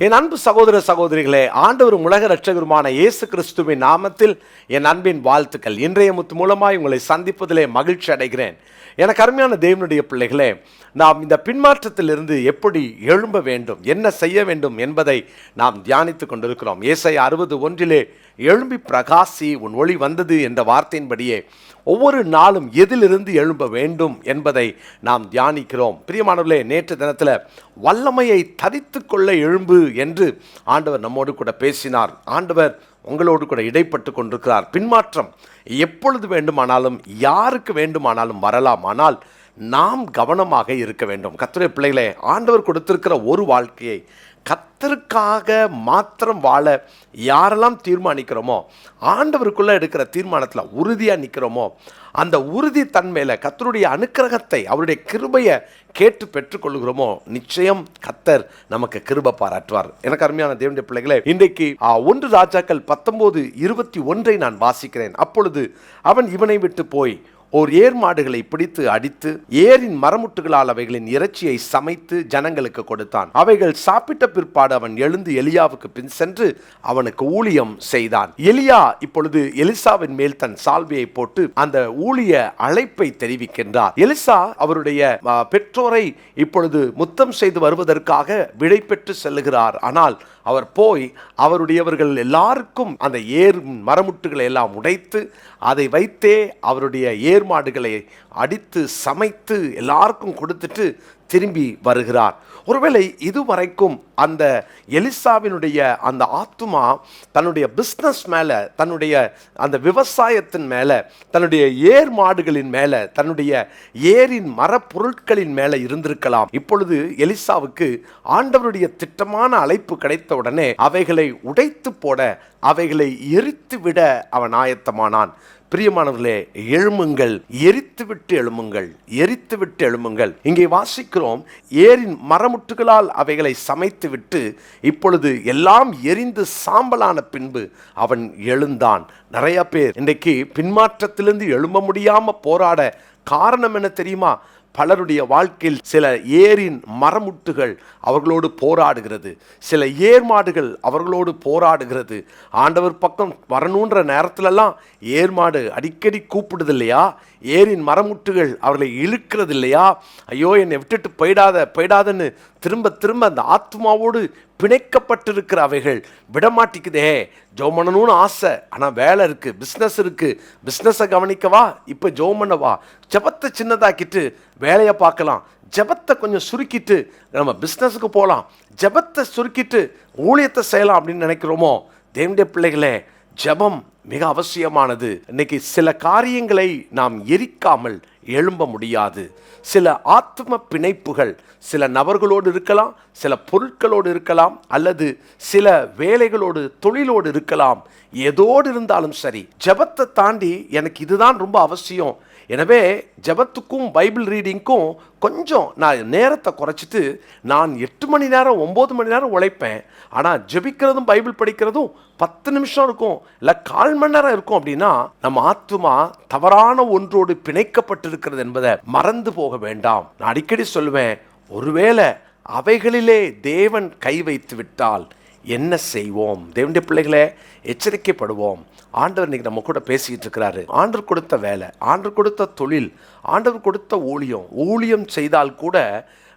என் அன்பு சகோதர சகோதரிகளே, ஆண்டவரும் உலக இரட்சகருமான இயேசு கிறிஸ்துவின் நாமத்தில் என் அன்பின் வாழ்த்துக்கள். இன்றைய முத்து மூலமாய் உங்களை சந்திப்பதிலே மகிழ்ச்சி அடைகிறேன். எனக்கு அருமையான தேவனுடைய பிள்ளைகளே, நாம் இந்த பின்மாற்றத்திலிருந்து எப்படி எழும்ப வேண்டும், என்ன செய்ய வேண்டும் என்பதை நாம் தியானித்து கொண்டிருக்கிறோம். ஏசாயா 60:1 எழும்பி பிரகாசி, உன் ஒளி வந்தது என்ற வார்த்தையின்படியே ஒவ்வொரு நாளும் எதிலிருந்து எழும்ப வேண்டும் என்பதை நாம் தியானிக்கிறோம். பிரியமானவர்களே, நேற்று தினத்தில் வல்லமையை தரித்து கொள்ள எழும்பு என்று ஆண்டவர் நம்மோடு கூட பேசினார். ஆண்டவர் உங்களோடு கூட இடைப்பட்டு கொண்டிருக்கிறார். பின்மாற்றம் எப்பொழுது வேண்டுமானாலும் யாருக்கு வேண்டுமானாலும் வரலாம். ஆனால் நாம் கவனமாக இருக்க வேண்டும். கர்த்தருடைய பிள்ளைகளே, ஆண்டவர் கொடுத்திருக்கிற ஒரு வாழ்க்கையை கர்த்தருக்காக மாத்திரம் வாழ யாரெல்லாம் தீர்மானிக்கிறோமோ, ஆண்டவருக்குள்ளே எடுக்கிற தீர்மானத்தில் உறுதியாக நிற்கிறோமோ, அந்த உறுதி தன்மையில் கர்த்தருடைய அனுக்கிரகத்தை, அவருடைய கிருபையை கேட்டு பெற்றுக்கொள்கிறோமோ, நிச்சயம் கர்த்தர் நமக்கு கிருபை பாராட்டுவார். எனக்கு அருமையான தேவனுடைய பிள்ளைகளே, இன்றைக்கு 1 ராஜாக்கள் 19:21 நான் வாசிக்கிறேன். அப்பொழுது அவன் இவனை விட்டு போய் ஓர் ஏர் மாடுகளை பிடித்து அடித்து ஏரின் மரமுட்டுகளால் அவைகளின் இறைச்சியை சமைத்து ஜனங்களுக்கு கொடுத்தான். அவைகள் சாப்பிட்ட பிற்பாடு அவன் எழுந்து எலியாவுக்கு பின் சென்று அவனுக்கு ஊழியம் செய்தான். எலியா இப்பொழுது எலிசாவின் மேல் தன் சால்வையை போட்டு அந்த ஊழிய அழைப்பை தெரிவிக்கின்றார். எலிசா அவருடைய பெற்றோரை இப்பொழுது முத்தம் செய்து வருவதற்காக விடை பெற்று செல்லுகிறார். ஆனால் அவர் போய் அவருடையவர்கள் எல்லாருக்கும் அந்த ஏர் மரமுட்டுகளை எல்லாம் உடைத்து அதை வைத்தே அவருடைய ஏர் மாடுகளை அடித்து சமைத்து எல்லாருக்கும் கொடுத்துட்டு திரும்பி வருகிறார். ஒருவேளை இதுவரைக்கும் அந்த எலிசாவினுடைய அந்த ஆத்துமா தன்னுடைய பிஸ்னஸ் மேலே, தன்னுடைய அந்த விவசாயத்தின் மேலே, தன்னுடைய ஏர் மாடுகளின் மேலே, தன்னுடைய ஏரின் மரப்பொருட்களின் மேலே இருந்திருக்கலாம். இப்பொழுது எலிசாவுக்கு ஆண்டவருடைய திட்டமான அழைப்பு கிடைத்தவுடனே அவைகளை உடைத்து போட, அவைகளை எரித்து விட அவன் ஆயத்தமானான். பிரியமானவர்களே, எழுமுங்கள், எரித்துவிட்டு எழுமுங்கள், எரித்துவிட்டு எழுமுங்கள். இங்கே வாசிக்கிறோம், ஏரின் மரமுட்டுகளால் அவைகளை சமைத்து விட்டு இப்பொழுது எல்லாம் எரிந்து சாம்பலான பின்பு அவன் எழுந்தான். நிறைய பேர் இன்றைக்கு பின்மாற்றத்திலிருந்து எழும்ப முடியாம போராட காரணம் என்ன தெரியுமா? பலருடைய வாழ்க்கையில் சில ஏரின் மரமுட்டுகள் அவர்களோடு போராடுகிறது, சில ஏர் மாடுகள் அவர்களோடு போராடுகிறது. ஆண்டவர் பக்கம் வரணுன்ற நேரத்திலெல்லாம் ஏர் மாடு அடிக்கடி கூப்பிடுது இல்லையா? ஏரின் மரமுட்டுகள் அவர்களை இழுக்கிறது இல்லையா? ஐயோ, என்னை விட்டுட்டு போயிடாதன்னு திரும்ப திரும்ப அந்த ஆத்மாவோடு பிணைக்கப்பட்டிருக்கிற அவைகள் விடமாட்டிக்குதே. ஜெபம் பண்ணணும்னு ஆசை, ஆனால் வேலை இருக்குது, பிஸ்னஸ் இருக்குது, பிஸ்னஸை கவனிக்கவா, இப்போ ஜெபம் பண்ணவா? ஜெபத்தை சின்னதாக்கிட்டு வேலையை பார்க்கலாம், ஜெபத்தை கொஞ்சம் சுருக்கிட்டு நம்ம பிஸ்னஸுக்கு போகலாம், ஜெபத்தை சுருக்கிட்டு ஊழியத்தை செய்யலாம் அப்படின்னு நினைக்கிறோமோ? தேவனுடைய பிள்ளைகளே, ஜெபம் மிக அவசியமானது. இன்னைக்கு சில காரியங்களை நாம் எரிக்காமல் எழும்ப முடியாது. சில ஆத்ம பிணைப்புகள் சில நபர்களோடு இருக்கலாம், சில பொருட்களோடு இருக்கலாம், அல்லது சில வேலைகளோடு, தொழிலோடு இருக்கலாம். எதோடு இருந்தாலும் சரி, ஜெபத்தை தாண்டி எனக்கு இதுதான் ரொம்ப அவசியம், எனவே ஜெபத்துக்கும் பைபிள் ரீடிங்க்கும் கொஞ்சம் நான் நேரத்தை குறைச்சிட்டு நான் 8 மணி நேரம் 9 மணி நேரம் உழைப்பேன், ஆனால் ஜெபிக்கிறதும் பைபிள் படிக்கிறதும் 10 நிமிஷம் இருக்கும், இல்லை 1/4 மணி நேரம் இருக்கும் அப்படின்னா நம்ம ஆத்துமா தவறான ஒன்றோடு பிணைக்கப்பட்டிருக்கிறது என்பதை மறந்து போக வேண்டாம். நான் அடிக்கடி சொல்லுவேன், ஒருவேளை அவைகளிலே தேவன் கை வைத்து விட்டால் என்ன செய்வோம்? தேவனுடைய பிள்ளைகளே, எச்சரிக்கைப்படுவோம். ஆண்டவர் இன்னைக்கு நம்ம கூட பேசிக்கிட்டு இருக்கிறாரு. ஆண்டவர் கொடுத்த வேலை, ஆண்டவர் கொடுத்த தொழில், ஆண்டவர் கொடுத்த ஊழியம் செய்தால் கூட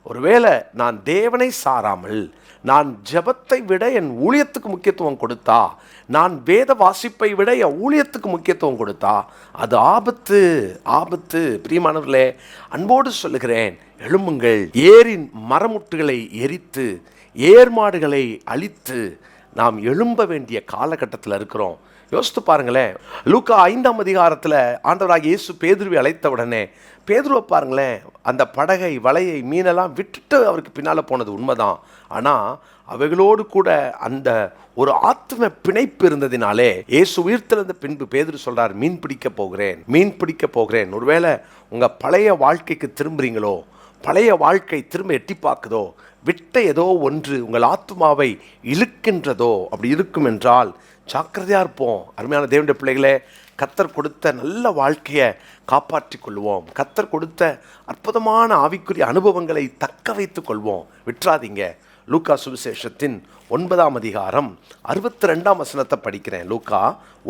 ஒருவேளை நான் தேவனை சாராமல், நான் ஜெபத்தை விட என் ஊழியத்துக்கு முக்கியத்துவம் கொடுத்தா, நான் வேத வாசிப்பை விட என் ஊழியத்துக்கு முக்கியத்துவம் கொடுத்தா அது ஆபத்து, ஆபத்து. பிரியமானவர்களே, அன்போடு சொல்லுகிறேன், எழும்புங்கள். ஏரின் மரமுட்டுகளை எரித்து ஏர் மாடுகளை அழித்து நாம் எழும்ப வேண்டிய காலகட்டத்தில் இருக்கிறோம். யோசித்து பாருங்களேன், லூக்கா 5ஆம் அதிகாரத்தில் ஆண்டவராகிய இயேசு பேதுருவை அழைத்த உடனே பேதுருவை பாருங்களேன், அந்த படகை, வலையை, மீனெல்லாம் விட்டுட்டு அவருக்கு பின்னால் போனது உண்மைதான். ஆனால் அவைகளோடு கூட அந்த ஒரு ஆத்ம பிணைப்பு இருந்ததினாலே இயேசு உயிர்த்தெழுந்த பின்பு பேதுரு சொல்றார், மீன் பிடிக்க போகிறேன். ஒருவேளை உங்கள் பழைய வாழ்க்கைக்கு திரும்புறீங்களோ, பழைய வாழ்க்கை திரும்ப எட்டி பார்க்குதோ, விட்ட ஏதோ ஒன்று உங்கள் ஆத்மாவை இழுக்கின்றதோ, அப்படி இருக்கும் என்றால் ஜாக்கிரதையாக இருப்போம். அருமையான தேவனுடைய பிள்ளைகளே, கர்த்தர் கொடுத்த நல்ல வாழ்க்கையை காப்பாற்றி கொள்வோம். கர்த்தர் கொடுத்த அற்புதமான ஆவிக்குரிய அனுபவங்களை தக்க வைத்து கொள்வோம். விட்டுறாதீங்க. லூக்கா சுவிசேஷத்தின் 9ஆம் அதிகாரம் 62ஆம் வசனத்தை படிக்கிறேன். லூக்கா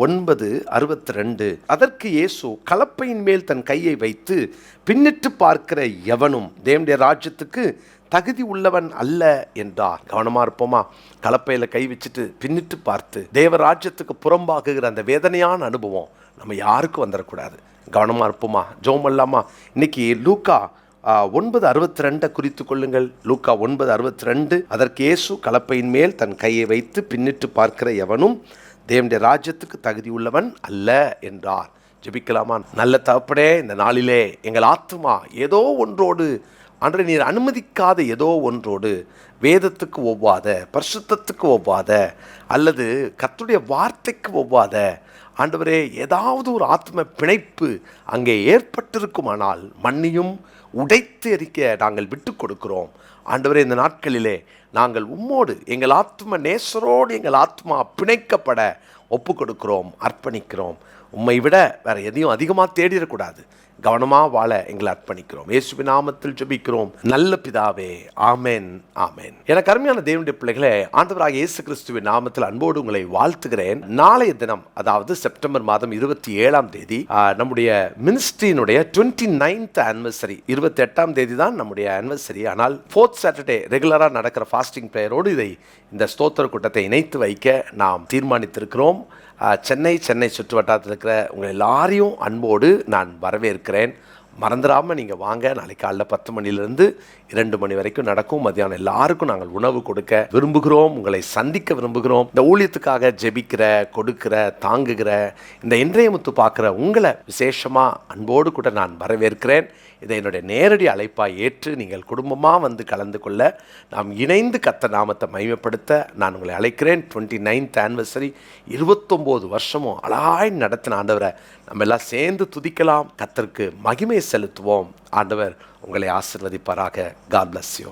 9:62. அதற்கு இயேசு கலப்பையின் மேல் தன் கையை வைத்து பின்னிட்டு பார்க்கிற எவனும் தேவனுடைய ராஜ்யத்துக்கு தகுதி உள்ளவன் அல்ல என்றார். கவனமா இருப்போமா? கலப்பையில கை வச்சுட்டு பின்னிட்டு பார்த்து தேவ ராஜ்யத்துக்கு புறம்பாகுகிற அந்த வேதனையான அனுபவம் நம்ம யாருக்கும் வந்துடக்கூடாது. கவனமா இருப்போமா? ஜெபம் பண்ணலாமா? இன்னைக்கு லூக்கா 9:62 குறித்து கொள்ளுங்கள். லூக்கா 9:62. அதற்கு இயேசு கலப்பையின் மேல் தன் கையை வைத்து பின்னிட்டு பார்க்கிற எவனும் தேவனுடைய ராஜ்யத்துக்கு தகுதி உள்ளவன் அல்ல என்றார். ஜெபிக்கலாமா? நல்ல தகப்பனே, இந்த நாளிலே எங்கள் ஆத்துமா ஏதோ ஒன்றோடு அன்று நீர் அனுமதிக்காத ஏதோ ஒன்றோடு வேதத்துக்கு ஒவ்வாத, பரிசுத்தத்துக்கு ஒவ்வாத, அல்லது கர்த்தருடைய வார்த்தைக்கு ஒவ்வாத ஆண்டவரே ஏதாவது ஒரு ஆத்ம பிணைப்பு அங்கே ஏற்பட்டிருக்குமானால் மண்ணையும் உடைத்து எரிக்க நாங்கள் விட்டு கொடுக்கிறோம். ஆண்டவரே, இந்த நாட்களிலே நாங்கள் உம்மோடு எங்கள் ஆத்ம நேசரோடு எங்கள் ஆத்மா பிணைக்கப்பட ஒப்பு கொடுக்கிறோம், அர்ப்பணிக்கிறோம். உம்மை விட வேற எதையும் அதிகமாக தேடிடக்கூடாது. கவனமாக வாழ எங்களை அர்ப்பணிக்கிறோம். இயேசுவின் நாமத்தில் ஜெபிக்கிறோம் நல்ல பிதாவே, ஆமென், ஆமென். எனக்கு அருமையான தேவனுடைய பிள்ளைகளே, ஆண்டவராகிய இயேசு கிறிஸ்துவின் நாமத்தில் அன்போடு உங்களை வாழ்த்துகிறேன். நாளைய தினம், அதாவது செப்டம்பர் மாதம் 27ஆம் தேதி நம்முடைய மினிஸ்ட்ரியினுடைய 29th ஆனிவர்சரி. 28ஆம் தேதி தான் நம்முடைய ஆனிவர்சரி. ஆனால் 4th சாட்டர்டே ரெகுலராக நடக்கிற ஃபாஸ்டிங் ப்ரேயரோடு இந்த ஸ்தோத்திர கூட்டத்தை இணைத்து வைக்க நாம் தீர்மானித்திருக்கிறோம். சென்னை சுற்று வட்டாரத்தில் இருக்கிற உங்கள் எல்லாரையும் அன்போடு நான் வரவேற்கிறேன். மறந்துடாமல் நீங்கள் வாங்க. நாளைக்கு காலைல 10 மணிலேருந்து 2 மணி வரைக்கும் நடக்கும். மத்தியானம் எல்லாருக்கும் நாங்கள் உணவு கொடுக்க விரும்புகிறோம். உங்களை சந்திக்க விரும்புகிறோம். இந்த ஊழியத்துக்காக ஜெபிக்கிற, கொடுக்கிற, தாங்குகிற, இந்த இன்றைய முத்து பார்க்குற உங்களை விசேஷமாக அன்போடு கூட நான் வரவேற்கிறேன். இதை என்னுடைய நேரடி அழைப்பாக ஏற்று நீங்கள் குடும்பமாக வந்து கலந்து கொள்ள, நாம் இணைந்து கர்த்தர் நாமத்தை மகிமைப்படுத்த நான் உங்களை அழைக்கிறேன். 29th ஆனிவர்சரி, 29 வருஷமும் அழகாய் நடத்தின ஆண்டவரை நம்ம எல்லாம் சேர்ந்து துதிக்கலாம், கர்த்தருக்கு மகிமை செலுத்துவோம். ஆண்டவர் உங்களை ஆசீர்வதிப்பாராக. God bless you.